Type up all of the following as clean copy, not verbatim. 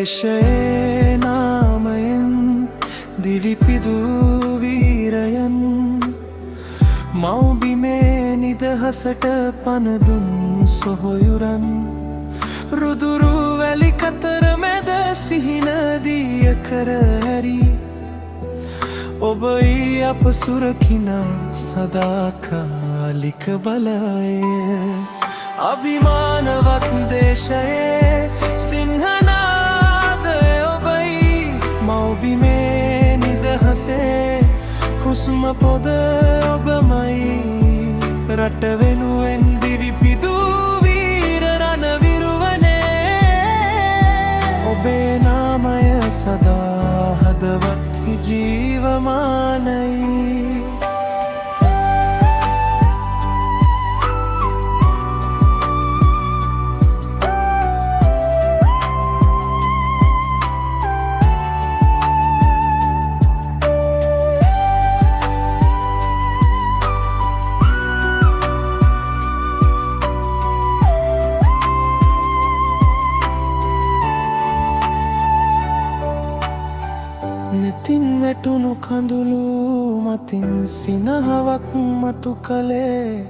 දේශයේ නාමයෙන් දිවිපිදු වීරයන් මව්බිමේ නිදහසට පනදුන් සොහොයුරන් රුදුරු වැලි කතර මැද සිහිනදිය කර හැරි ඔබ අප සුරකිනා සදාකාලික බලය අභිමානවත් දේශයේ සිංහනාදය ඔබයි මව්බිමේ නිදහසේ හුස්ම පොද ඔබමයි රට වෙනුවෙන් දිවිපිදු වීර රණවිරුවනේ ඔබේ නාමය සදා හදවත්හි ජීවමානයි නෙතින් වැටුණු කඳුළු මතින් සිනහවක් මතු කළේ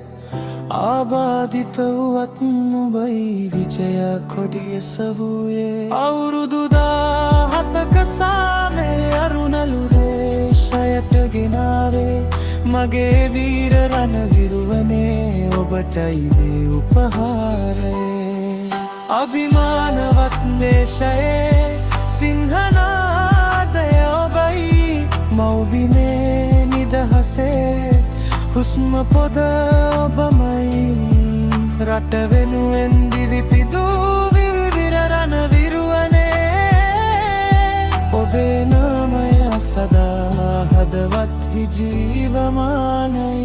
ආබාධිත වුවත් නුඹයි විජය කොඩිය සවූයේ අවුරුදු 17ක සාමේ අරුණලු දේශයට ගෙනාවේ මගේ වීර රණවිරුවනේ ඔබටයි මේ උපහාරය අභිමානවත් දේශයේ සිංහනාදය ඔබයි මව්බිමේ නිදහසේ හුස්ම පොද ඔබමයි රට වෙනුවෙන් දිවිපිදු විවිධ රණවිරුවනේ ඔබේ නාමය සදා හදවත්හි ජීවමානයි